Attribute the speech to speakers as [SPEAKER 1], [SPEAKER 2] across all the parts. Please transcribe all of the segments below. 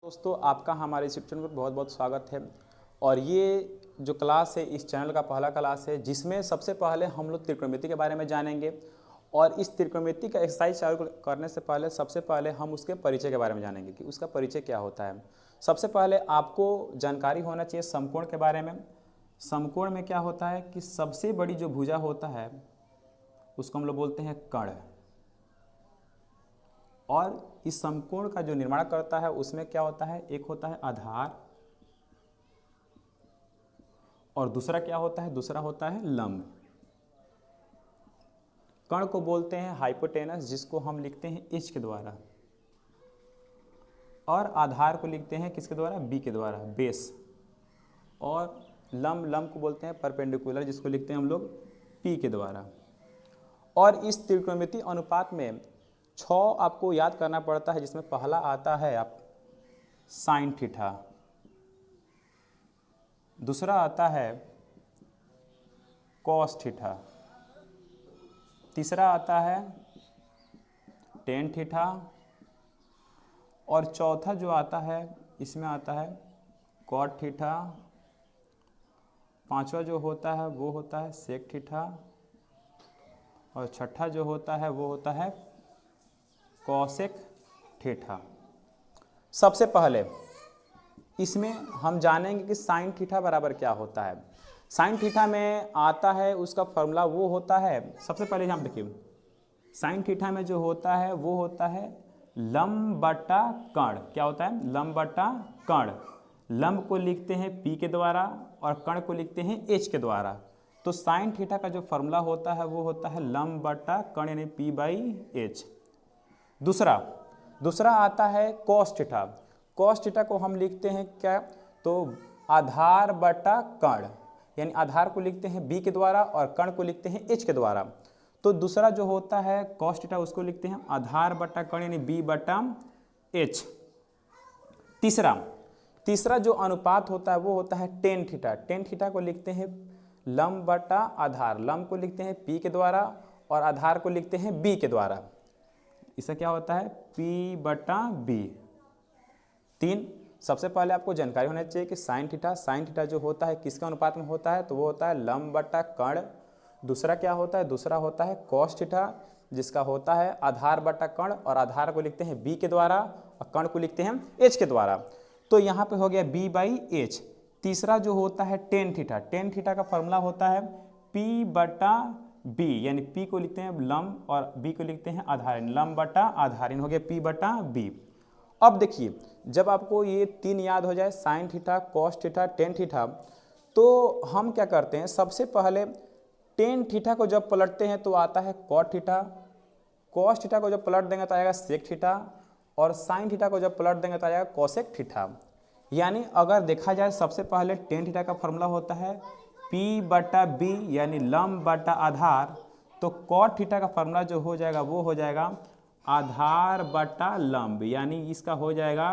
[SPEAKER 1] दोस्तों, आपका हमारे इस यूट्यूब पर बहुत बहुत स्वागत है। और ये जो क्लास है इस चैनल का पहला क्लास है जिसमें सबसे पहले हम लोग त्रिकोणमिति के बारे में जानेंगे। और इस त्रिकोणमिति का एक्सरसाइज चालू करने से पहले सबसे पहले हम उसके परिचय के बारे में जानेंगे कि उसका परिचय क्या होता है। सबसे पहले आपको जानकारी होना चाहिए समकोण के बारे में। समकोण में क्या होता है कि सबसे बड़ी जो भुजा होता है उसको हम लोग बोलते हैं कर्ण। और इस समकोण का जो निर्माण करता है उसमें क्या होता है, एक होता है आधार और दूसरा क्या होता है, दूसरा होता है लंब। कर्ण को बोलते हैं हाइपोटेनस, जिसको हम लिखते हैं एच के द्वारा, और आधार को लिखते हैं किसके द्वारा, बी के द्वारा, बेस। और लंब को बोलते हैं परपेंडिकुलर, जिसको लिखते हैं हम लोग पी के द्वारा। और इस त्रिकोणमिति अनुपात में 6 आपको याद करना पड़ता है, जिसमें पहला आता है आप साइन थीटा, दूसरा आता है कॉस थीटा, तीसरा आता है टेन थीटा, और चौथा जो आता है इसमें आता है कॉट थीटा, पांचवा जो होता है वो होता है सेक थीटा, और छठा जो होता है वो होता है कॉसेक थीटा। सबसे पहले इसमें हम जानेंगे कि साइन थीटा बराबर क्या होता है। साइन थीटा में आता है उसका फॉर्मूला वो होता है, सबसे पहले यहाँ देखिए, साइन थीटा में जो होता है वो होता है लंब बटा कर्ण। क्या होता है, लंब बटा कर्ण। लंब को लिखते हैं पी के द्वारा और कर्ण को लिखते हैं एच के द्वारा। तो साइन थीटा का जो फॉर्मूला होता है वो होता है लंब बटा कर्ण यानी पी बाई एच। दूसरा आता है कॉस थीटा। कॉस थीटा को हम लिखते हैं क्या, तो आधार बटा कर्ण, यानी आधार को लिखते हैं बी के द्वारा और कर्ण को लिखते हैं एच के द्वारा। तो दूसरा जो होता है कॉस थीटा उसको लिखते हैं आधार बटा कर्ण यानी बी बटा एच। तीसरा जो अनुपात होता है वो होता है टेन थीटा। टेन थीटा को लिखते हैं लंब बटा आधार। लंब को लिखते हैं पी के द्वारा और आधार को लिखते हैं बी के द्वारा। इसका क्या होता है, P बटा बी। 3, सबसे पहले आपको जानकारी होना चाहिए कि साइन थीटा जो होता है किसके अनुपात में होता है, तो वो होता है लंब बटा कर्ण। दूसरा क्या होता है, दूसरा होता है कॉस थीटा, जिसका होता है आधार बटा कर्ण, और आधार को लिखते हैं बी के द्वारा और कर्ण को लिखते हैं एच के द्वारा। तो यहाँ पे हो गया बी बाई एच। तीसरा जो होता है टेन थीटा का फॉर्मूला होता है P बटा बी, यानी P को लिखते हैं लंब और B को लिखते हैं आधार, लंब बटा आधार, हो गया P बटा बी। अब देखिए, जब आपको ये 3 याद हो जाए, sine theta, cos theta, tan theta, तो हम क्या करते हैं, सबसे पहले टेन थीटा को जब पलटते हैं तो आता है कॉट थीटा, कॉस थीटा को जब पलट देंगे तो आएगा सेक थीटा, और साइन थीटा को जब पलट देंगे तो आएगा कॉसेक थीटा। यानी अगर देखा जाए सबसे पहले टेन थीटा का फॉर्मूला होता है P बटा बी यानी लंब बटा आधार, तो कॉट थीटा का फॉर्मूला जो हो जाएगा वो हो जाएगा आधार बटा लंब, यानी इसका हो जाएगा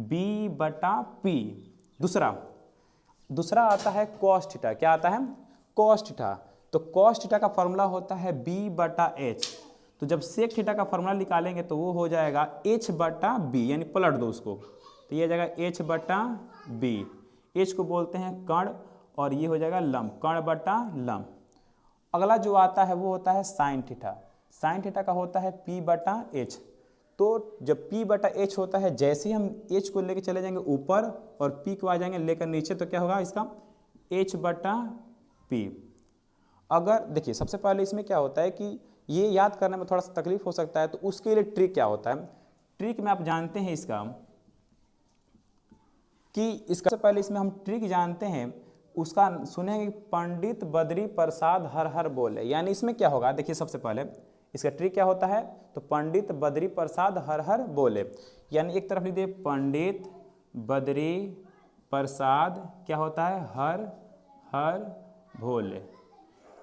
[SPEAKER 1] B बटा P। दूसरा आता है कॉस थीटा। क्या आता है, कॉस थीटा। तो कॉस थीटा का फॉर्मूला होता है B बटा H। तो जब सेक थीटा का फॉर्मूला निकालेंगे तो वो हो जाएगा H बटा B, यानी पलट दो उसको, तो ये हो जाएगा H बटा B। H को बोलते हैं कर्ण और ये हो जाएगा लंब, कर्ण बटा लंब। अगला जो आता है वो होता है साइन थीटा। साइन थीटा का होता है P बटा एच। तो जब P बटा एच होता है, जैसे ही हम H को लेकर चले जाएंगे ऊपर और P को आ जाएंगे लेकर नीचे, तो क्या होगा इसका H बटा P। अगर देखिए, सबसे पहले इसमें क्या होता है कि ये याद करने में थोड़ा सा तकलीफ हो सकता है, तो उसके लिए ट्रिक क्या होता है, ट्रिक में आप जानते हैं इसका कि इसका पहले इसमें हम ट्रिक जानते हैं, उसका सुनेंगे पंडित बद्री प्रसाद हर हर बोले। यानी इसमें क्या होगा, देखिए सबसे पहले इसका ट्रिक क्या होता है, तो पंडित बद्री प्रसाद हर हर बोले, यानी एक तरफ लिख दिए पंडित बद्री प्रसाद क्या होता है, हर हर भोले।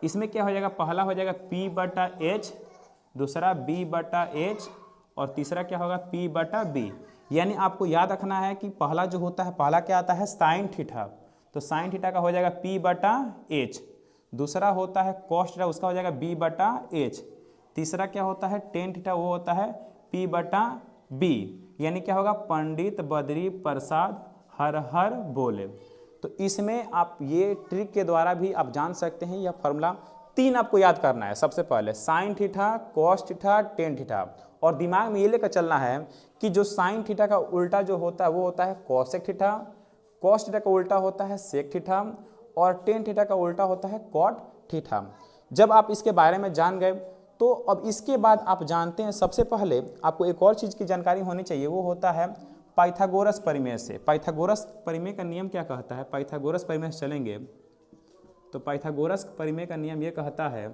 [SPEAKER 1] इसमें क्या हो जाएगा, पहला हो जाएगा P बटा एच, दूसरा B बटा एच, और तीसरा क्या होगा P बटा B। यानी आपको याद रखना है कि पहला जो होता है, पहला क्या आता है साइन थीटा, तो साइन थीटा का हो जाएगा P बटा एच। दूसरा होता है कॉस थीटा, उसका हो जाएगा B बटा एच। तीसरा क्या होता है टेन थीटा, वो होता है P बटा B। यानी क्या होगा, पंडित बद्री प्रसाद हर हर बोले। तो इसमें आप ये ट्रिक के द्वारा भी आप जान सकते हैं, यह फॉर्मूला 3 आपको याद करना है। सबसे पहले sine theta, cos theta, tan theta, और दिमाग में ये लेकर चलना है कि जो साइन थीटा का उल्टा जो होता है वो होता है कॉसेक थीटा, कॉस थीटा का उल्टा होता है सेक थीटा, और टेन थीटा का उल्टा होता है कॉट थीटा। जब आप इसके बारे में जान गए तो अब इसके बाद आप जानते हैं, सबसे पहले आपको एक और चीज़ की जानकारी होनी चाहिए, वो होता है पाइथागोरस परिमेय से। पाइथागोरस परिमेय का नियम क्या कहता है, पाइथागोरस परिमेय से चलेंगे तो पाइथागोरस परिमेय का नियम ये कहता है,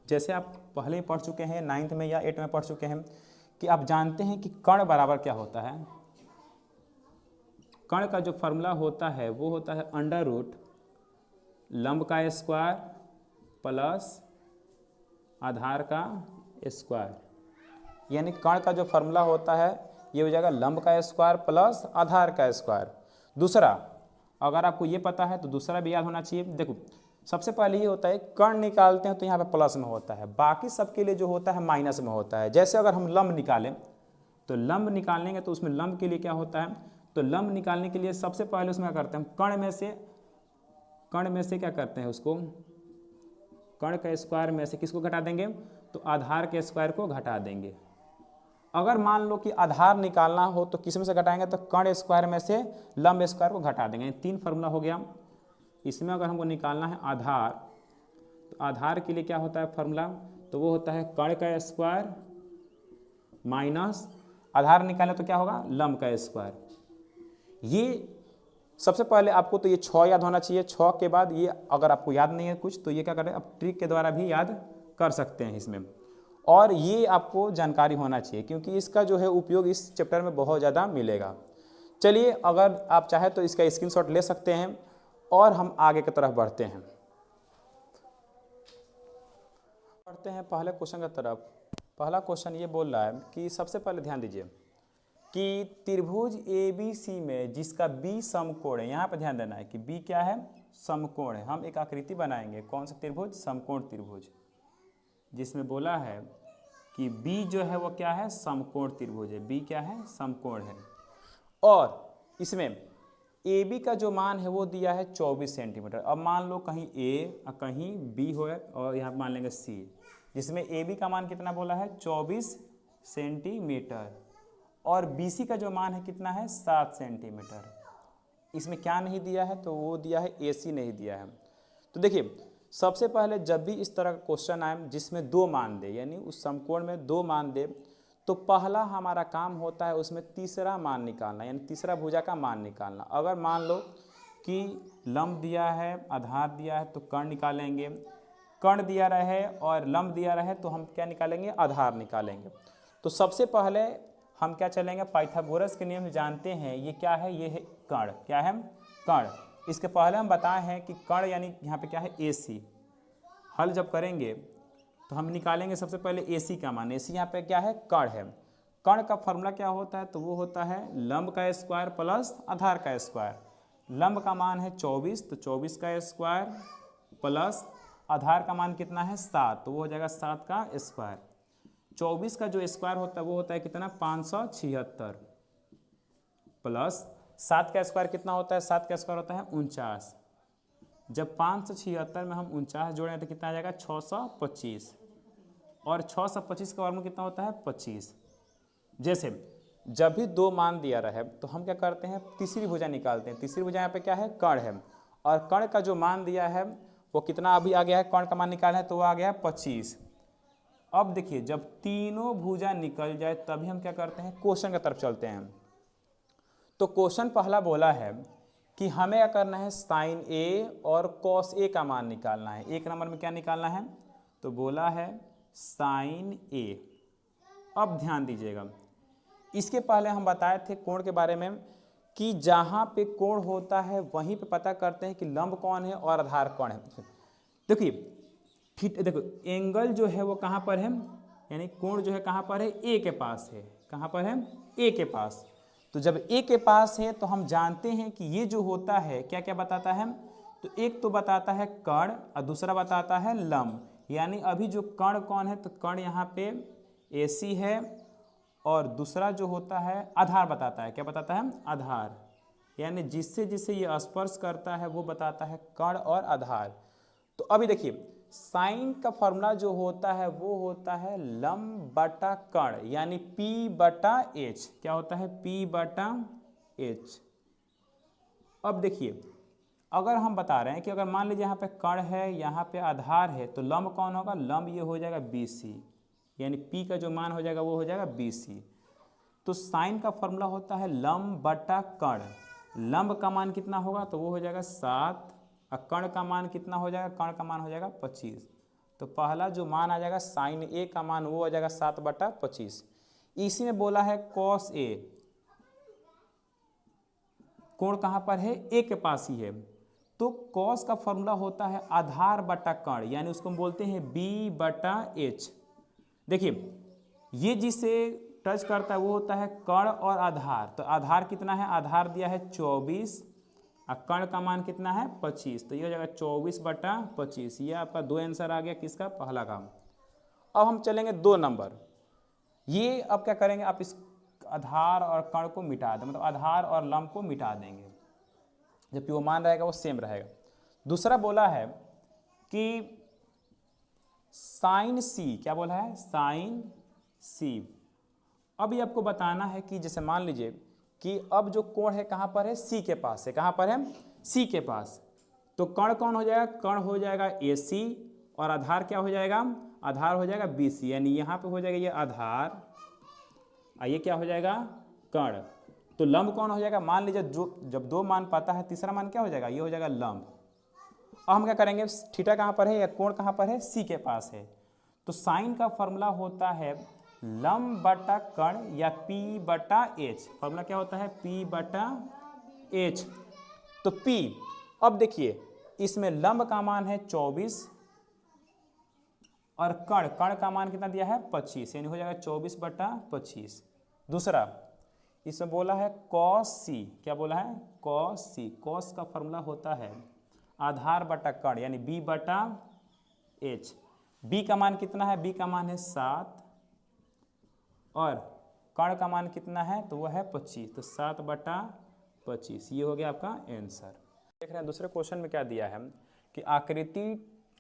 [SPEAKER 1] जैसे आप पहले ही पढ़ चुके हैं 9th में या 8th में पढ़ चुके हैं, कि आप जानते हैं कि कर्ण बराबर क्या होता है। कर्ण का जो फॉर्मूला होता है वो होता है अंडर रूट लंब का स्क्वायर प्लस आधार का स्क्वायर। यानी कर्ण का जो फॉर्मूला होता है ये हो जाएगा लंब का स्क्वायर प्लस आधार का स्क्वायर। दूसरा, अगर आपको ये पता है तो दूसरा भी याद होना चाहिए। देखो, सबसे पहले ये होता है कर्ण निकालते हैं तो यहाँ पे प्लस में होता है, बाकी सबके लिए जो होता है माइनस में होता है। जैसे अगर हम लंब निकालें तो लंब निकालेंगे तो उसमें लंब के लिए क्या होता है, तो लंब निकालने के लिए सबसे पहले उसमें क्या करते हैं, कर्ण में से क्या करते हैं, उसको कर्ण का स्क्वायर में से किसको घटा देंगे, तो आधार के स्क्वायर को घटा देंगे। अगर मान लो कि आधार निकालना हो तो किस में से घटाएंगे, तो कर्ण स्क्वायर में से लंब स्क्वायर को घटा देंगे। 3 फार्मूला हो गया। इसमें अगर हमको निकालना है आधार, तो आधार के लिए क्या होता है फार्मूला, तो वो होता है कर्ण का स्क्वायर माइनस आधार निकाले तो क्या होगा, लंब का स्क्वायर। ये सबसे पहले आपको तो ये 6 याद होना चाहिए। 6 के बाद ये अगर आपको याद नहीं है कुछ तो ये क्या करें, आप ट्रिक के द्वारा भी याद कर सकते हैं इसमें। और ये आपको जानकारी होना चाहिए क्योंकि इसका जो है उपयोग इस चैप्टर में बहुत ज़्यादा मिलेगा। चलिए, अगर आप चाहें तो इसका स्क्रीनशॉट ले सकते हैं और हम आगे की तरफ बढ़ते हैं पहले क्वेश्चन की तरफ। पहला क्वेश्चन ये बोल रहा है कि सबसे पहले ध्यान दीजिए कि त्रिभुज ABC में जिसका B समकोण है, यहाँ पर ध्यान देना है कि B क्या है, समकोण है। हम एक आकृति बनाएंगे, कौन सा त्रिभुज, समकोण त्रिभुज, जिसमें बोला है कि B जो है वो क्या है, समकोण त्रिभुज है। B क्या है, समकोण है। और इसमें AB का जो मान है वो दिया है 24 सेंटीमीटर। अब मान लो कहीं A और कहीं B हो और यहाँ मान लेंगे C, जिसमें AB का मान कितना बोला है, 24 सेंटीमीटर, और BC का जो मान है कितना है, 7 सेंटीमीटर। इसमें क्या नहीं दिया है, तो वो दिया है AC नहीं दिया है। तो देखिए, सबसे पहले जब भी इस तरह का क्वेश्चन आए जिसमें 2 मान दे, यानी उस समकोण में 2 मान दे, तो पहला हमारा काम होता है उसमें तीसरा मान निकालना, यानी तीसरा भुजा का मान निकालना। अगर मान लो कि लंब दिया है, आधार दिया है, तो कर्ण निकालेंगे। कर्ण दिया रहे और लंब दिया रहे तो हम क्या निकालेंगे, आधार निकालेंगे। तो सबसे पहले हम क्या चलेंगे, पाइथागोरस के नियम जानते हैं। ये क्या है, ये है कर्ण। क्या है, कर्ण। इसके पहले हम बताए हैं कि कर्ण यानी यहाँ पे क्या है, AC। हल जब करेंगे तो हम निकालेंगे सबसे पहले AC का मान। AC यहाँ पे क्या है, कर्ण है। कर्ण का फॉर्मूला क्या होता है, तो वो होता है लंब का स्क्वायर प्लस आधार का स्क्वायर। लंब का मान है 24, तो 24 का स्क्वायर प्लस आधार का मान कितना है, 7, तो वो हो जाएगा 7 का स्क्वायर। 24 का जो स्क्वायर होता है वो होता है कितना, 576, प्लस 7 का स्क्वायर कितना होता है, 7 का स्क्वायर होता है 49। जब 576 में हम 49 जोड़ें तो कितना आ जाएगा, 625, और 625 का वर्गमूल कितना होता है, 25। जैसे जब भी 2 मान दिया रहे तो हम क्या करते हैं, तीसरी भुजा निकालते हैं। तीसरी भुजा यहाँ पे क्या है, कर्ण है, और कर्ण का जो मान दिया है वो कितना अभी आ गया है, कर्ण का मान निकाला है तो वो आ गया है 25। अब देखिए, जब तीनों भुजा निकल जाए तभी हम क्या करते हैं, क्वेश्चन की तरफ चलते हैं। तो क्वेश्चन पहला बोला है कि हमें क्या करना है, साइन A और कॉस A का मान निकालना है। 1 नंबर में क्या निकालना है, तो बोला है साइन A। अब ध्यान दीजिएगा, इसके पहले हम बताए थे कोण के बारे में कि जहाँ पे कोण होता है वहीं पे पता करते हैं कि लंब कौन है और आधार कौन है। देखिए, देखो एंगल जो है वो कहाँ पर है, यानी कोण जो है कहाँ पर है, A के पास है। कहाँ पर है, A के पास। तो जब A के पास है तो हम जानते हैं कि ये जो होता है क्या क्या बताता है, तो एक तो बताता है कर्ण और दूसरा बताता है लंब। यानी अभी जो कर्ण कौन है, तो कर्ण यहाँ पे AC है और दूसरा जो होता है आधार बताता है। क्या बताता है? आधार, यानी जिससे जिससे ये स्पर्श करता है वो बताता है कण और आधार। तो अभी देखिए साइन का फॉर्मूला जो होता है वो होता है लंब बटा कण, यानी P बटा H। क्या होता है? P बटा H। अब देखिए अगर हम बता रहे हैं कि अगर मान लीजिए यहाँ पे कण है, यहाँ पे आधार है, तो लंब कौन होगा? लंब ये हो जाएगा BC, यानी P का जो मान हो जाएगा वो हो जाएगा BC। तो साइन का फॉर्मूला होता है लंब बटा कण। लंब का मान कितना होगा? तो वो हो जाएगा 7, और कण का मान कितना हो जाएगा? कण का मान हो जाएगा 25। तो पहला जो मान आ जाएगा साइन A का मान वो हो जाएगा 7 बटा 25। इसी में बोला है कॉस A, कोण कहाँ पर है? A के पास ही है। तो कॉस का फॉर्मूला होता है आधार बटा कण, यानी उसको हम बोलते हैं B बटा H। देखिए ये जिसे टच करता है वो होता है कण और आधार। तो आधार कितना है? आधार दिया है 24, और कण का मान कितना है? 25। तो ये हो जाएगा 24 बटा 25। ये आपका 2 आंसर आ गया किसका? पहला का। अब हम चलेंगे 2 नंबर। ये अब क्या करेंगे, आप इस आधार और कण को मिटा दें, मतलब आधार और लंब को मिटा देंगे, जबकि वो मान रहेगा वो सेम रहेगा। दूसरा बोला है कि साइन C। क्या बोला है? Sine C। अब ये आपको बताना है कि जैसे मान लीजिए कि अब जो कोण है कहाँ पर है? C के पास है। कहाँ पर है? C के पास। तो कण कौन हो जाएगा? कण हो जाएगा AC, और आधार क्या हो जाएगा? आधार हो जाएगा BC, यानी यहाँ पे हो जाएगा ये आधार, और ये क्या हो जाएगा? कण। तो लंब कौन हो जाएगा? मान लीजिए जो जब 2 मान पाता है, तीसरा मान क्या हो जाएगा? ये हो जाएगा लंब। अब हम क्या करेंगे? थीटा कहाँ पर है या कोण कहाँ पर है? C के पास है। तो साइन का फॉर्मूला होता है लंब बटा कण या P बटा H। फॉर्मूला क्या होता है? P बटा H। तो P, अब देखिए इसमें लंब का मान है 24, और कण का मान कितना दिया है? 25, यानी हो जाएगा 24 बटा 25। दूसरा इसमें बोला है cos C। क्या बोला है? cos C। cos का फॉर्मूला होता है आधार बटा कण, यानी B बटा H। B का मान कितना है? B का मान है 7, और कण का मान कितना है? तो वह है 25। तो 7 बटा 25। ये हो गया आपका आंसर। देख रहे हैं दूसरे क्वेश्चन में क्या दिया है कि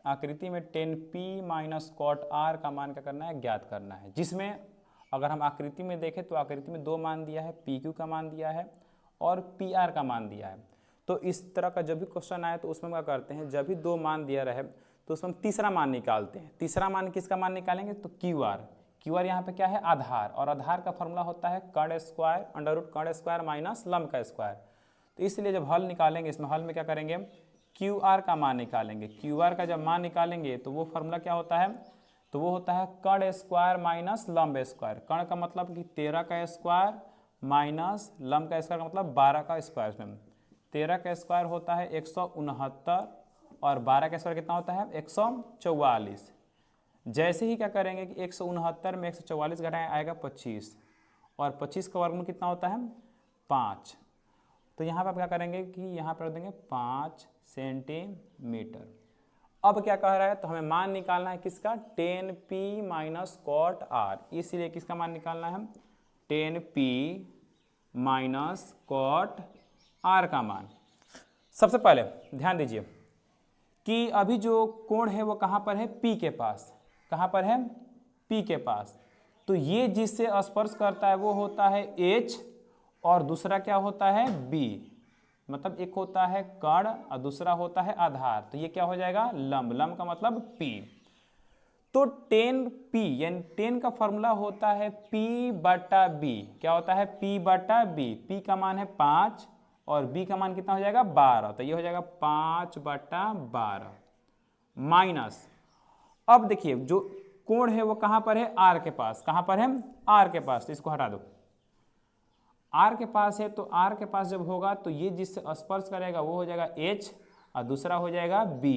[SPEAKER 1] आकृति में tan P minus cot R का मान क्या करना है? ज्ञात करना है। जिसमें अगर हम आकृति में देखें तो आकृति में 2 मान दिया है, PQ का मान दिया है और PR का मान दिया है। तो इस तरह का जब भी क्वेश्चन आए तो उसमें क्या करते हैं, जब भी 2 मान दिया रहे तो उसमें हम तीसरा मान निकालते हैं। तीसरा मान किसका मान निकालेंगे? तो QR यहाँ पे क्या है? आधार, और आधार का फॉर्मूला होता है कण स्क्वायर अंडर रूट कण स्क्वायर माइनस लंब का स्क्वायर। तो इसलिए जब हल निकालेंगे, इसमें हल में क्या करेंगे? QR का मान निकालेंगे। QR का जब मान निकालेंगे तो वो फॉर्मूला क्या होता है? तो वो होता है कण स्क्वायर माइनस लंब स्क्वायर। कण का मतलब कि 13 का स्क्वायर माइनस लंब का स्क्वायर का मतलब 12 का स्क्वायर। में 13 का स्क्वायर होता है 169, और 12 का स्क्वायर कितना होता है? 144। जैसे ही क्या करेंगे कि 169 में 144 घटाएं आएगा 25, और 25 का वर्गमूल कितना होता है? 5। तो यहाँ पर आप क्या करेंगे कि यहाँ पर देंगे 5 सेंटीमीटर। अब क्या कह रहा है? तो हमें मान निकालना है किसका? tan P minus cot R। इसीलिए किसका मान निकालना है? tan P minus cot R का मान। सबसे पहले ध्यान दीजिए कि अभी जो कोण है वो कहाँ पर है? P के पास। कहाँ पर है? P के पास। तो ये जिससे स्पर्श करता है वो होता है H, और दूसरा क्या होता है? B। मतलब एक होता है कण और दूसरा होता है आधार। तो ये क्या हो जाएगा? लंब। लंब का मतलब P। तो tan P, यानी tan का फॉर्मूला होता है P बटा B। क्या होता है? P बटा B। P का मान है 5, और B का मान कितना हो जाएगा? 12। तो ये हो जाएगा 5 बटा 12 माइनस, अब देखिए जो कोण है वो कहाँ पर है? R के पास। कहाँ पर है? R के पास। तो इसको हटा दो। R के पास है, तो R के पास जब होगा तो ये जिससे स्पर्श करेगा वो हो जाएगा H, और दूसरा हो जाएगा B।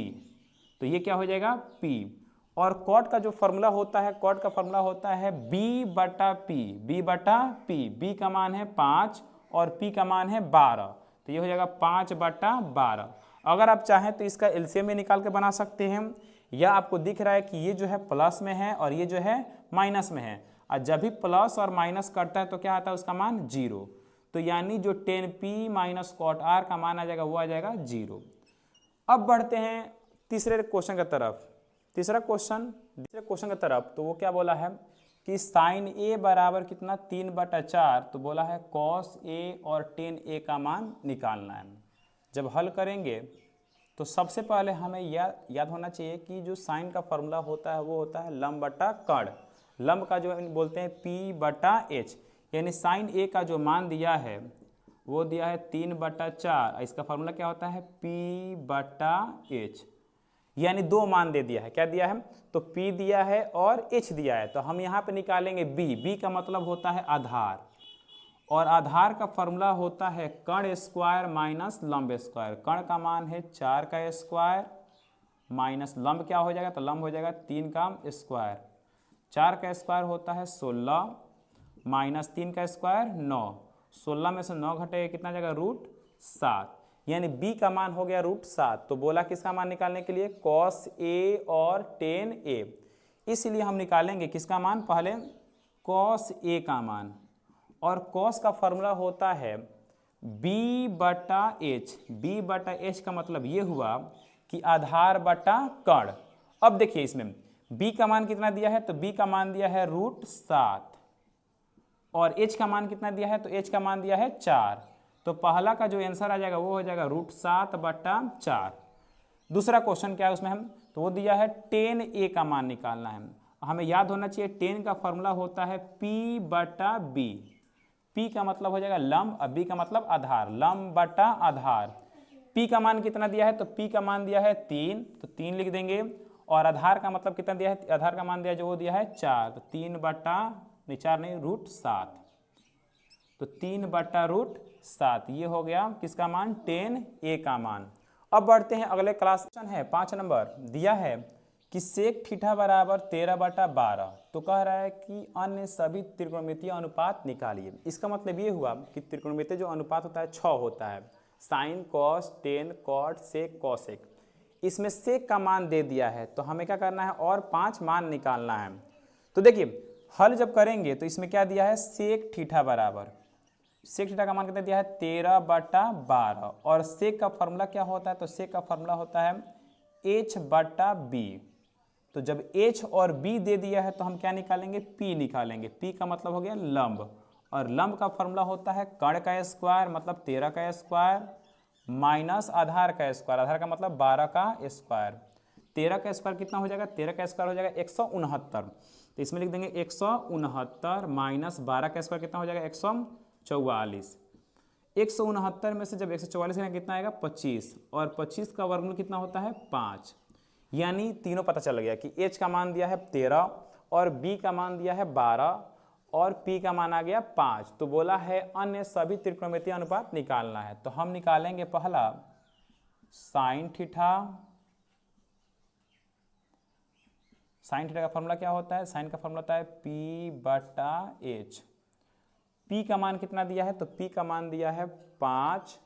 [SPEAKER 1] तो ये क्या हो जाएगा? P। और कॉट का जो फॉर्मूला होता है, कॉट का फॉर्मूला होता है B बटा P। B बटा P। B का मान है 5 और P का मान है 12। तो ये हो जाएगा 5 बटा 12। अगर आप चाहें तो इसका एलसीएम में निकाल के बना सकते हैं, या आपको दिख रहा है कि ये जो है प्लस में है और ये जो है माइनस में है। और जब भी प्लस और माइनस करता है तो क्या आता है उसका मान 0। तो यानी जो tan p minus cot r का मान आ जाएगा वो आ जाएगा 0। अब बढ़ते हैं तीसरे क्वेश्चन की तरफ। तीसरे क्वेश्चन की तरफ तो वो क्या बोला है कि साइन a बराबर कितना 3/4, तो बोला है कॉस a और tan a का मान निकालना है। जब हल करेंगे तो सबसे पहले हमें याद होना चाहिए कि जो साइन का फॉर्मूला होता है वो होता है लंब बटा कर्ण। लंब का जो बोलते हैं p/h, यानी साइन a का जो मान दिया है वो दिया है 3/4। इसका फॉर्मूला क्या होता है p/h, यानी दो मान दे दिया है। क्या दिया है तो p दिया है और h दिया है। तो हम यहाँ पे निकालेंगे b का मतलब होता है आधार, और आधार का फॉर्मूला होता है कर्ण स्क्वायर माइनस लंब स्क्वायर। कर्ण का मान है 4 का स्क्वायर माइनस लंब क्या हो जाएगा तो लंब हो जाएगा 3 का स्क्वायर। 4 का स्क्वायर होता है 16 माइनस 3 का स्क्वायर 9। 16 में से 9 घटेगा कितना जाएगा √7, यानी b का मान हो गया √7। तो बोला किसका मान निकालने के लिए कॉस a और tan a, इसलिए हम निकालेंगे किसका मान, पहले कॉस a का मान। और कॉस का फॉर्मूला होता है b/h। b/h का मतलब ये हुआ कि आधार बटा कर्ण। अब देखिए इसमें b का मान कितना दिया है तो b का मान दिया है √7 और h का मान कितना दिया है तो h का मान दिया है 4। तो पहला का जो आंसर आ जाएगा वो हो जाएगा √7/4। दूसरा क्वेश्चन क्या है उसमें हम तो वो दिया है tan a का मान निकालना है। हमें याद होना चाहिए tan का फॉर्मूला होता है p/b। p का मतलब हो जाएगा लंब और b का मतलब आधार, लंब बटा आधार। p का मान कितना दिया है तो p का मान दिया है 3, तो 3 लिख देंगे। और आधार का मतलब कितना दिया है, आधार का मान दिया जो वो दिया है 4, तो 3/4 नहीं √7, तो 3/√7 ये हो गया किसका मान tan a का मान। अब बढ़ते हैं अगले क्लास है 5 नंबर दिया है कि सेक थीटा बराबर 13/12। तो कह रहा है कि अन्य सभी त्रिकोणमितीय अनुपात निकालिए। इसका मतलब ये हुआ कि त्रिकोणमितीय जो अनुपात होता है 6 होता है, sine cos tan cot sec cosec. इसमें सेक का मान दे दिया है तो हमें क्या करना है और 5 मान निकालना है। तो देखिए हल जब करेंगे तो इसमें क्या दिया है सेक थीटा बराबर, सेक थीटा का मान कितना दिया है 13/12। और सेक का फॉर्मूला क्या होता है तो सेक का फॉर्मूला होता है h/b। तो जब h और b दे दिया है तो हम क्या निकालेंगे p निकालेंगे। p का मतलब हो गया लंब, और लंब का फॉर्मूला होता है कर्ण का स्क्वायर मतलब 13 का स्क्वायर माइनस आधार का स्क्वायर, आधार का मतलब 12 का स्क्वायर। 13 का स्क्वायर कितना हो जाएगा, 13 का स्क्वायर हो जाएगा 169। तो इसमें लिख देंगे 169 माइनस 12 का स्क्वायर कितना हो जाएगा 144। 169 में से जब 144 का कितना आएगा 25, और 25 का वर्गमूल कितना होता है 5। यानी तीनों पता चल गया कि h का मान दिया है 13 और b का मान दिया है 12 और p का मान आ गया 5। तो बोला है अन्य सभी त्रिकोणमितीय अनुपात निकालना है। तो हम निकालेंगे पहला साइन थीटा। साइन थीटा का फॉर्मूला क्या होता है, साइन का फॉर्मूला होता है p/h। p का मान कितना दिया है तो p का मान दिया है 5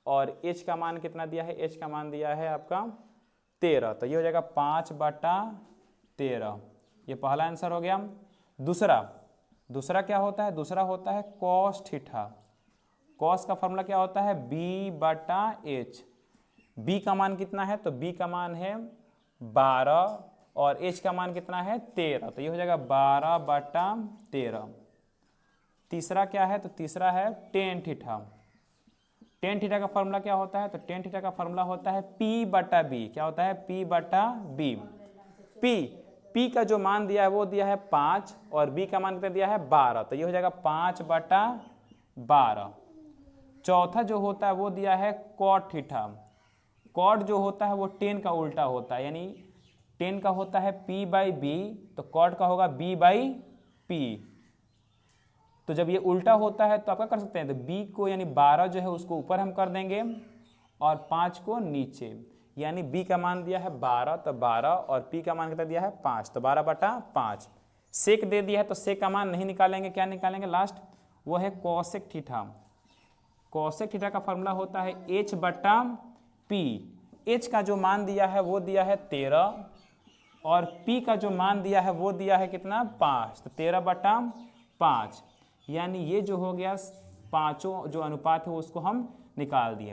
[SPEAKER 1] और h का मान कितना दिया है, h का मान दिया है आपका 13। तो ये हो जाएगा 5/13, ये पहला आंसर हो गया। दूसरा क्या होता है, दूसरा होता है कॉस थीटा। कॉस का फॉर्मूला क्या होता है b/h। b का मान कितना है तो b का मान है 12 और h का मान कितना है 13, तो ये हो जाएगा 12/13। तीसरा क्या है तो तीसरा है टेन थीटा। टेन थीटा का फॉर्मूला क्या होता है तो टेन थीटा का फॉर्मूला होता है p/b। क्या होता है p/b। p का जो मान दिया है वो दिया है 5 और b का मान कितना दिया है 12, तो ये हो जाएगा 5/12। चौथा जो होता है वो दिया है कॉट थीटा। कॉट जो होता है वो टेन का उल्टा होता है, यानी टेन का होता है p/b तो कॉट का होगा b/p। तो जब ये उल्टा होता है तो आप क्या कर सकते हैं तो b को यानी 12 जो है उसको ऊपर हम कर देंगे और 5 को नीचे, यानी b का मान दिया है 12 तो 12 और p का मान कितना दिया है 5 तो 12/5। सेक दे दिया है तो सेक का मान नहीं निकालेंगे, क्या निकालेंगे लास्ट वो है कॉसेक थीटा। कॉसेक थीटा का फॉर्मूला होता है h/p। h का जो मान दिया है वो दिया है 13 और P का जो मान दिया है वो दिया है कितना 5, तो 13/5, यानी ये जो हो गया पाँचों जो अनुपात है उसको हम निकाल दिए।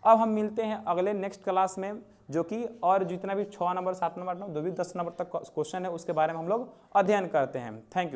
[SPEAKER 1] अब हम मिलते हैं अगले नेक्स्ट क्लास में, जो कि और जितना भी 6 नंबर 7 नंबर जो भी 10 नंबर तक क्वेश्चन है उसके बारे में हम लोग अध्ययन करते हैं। Thank you.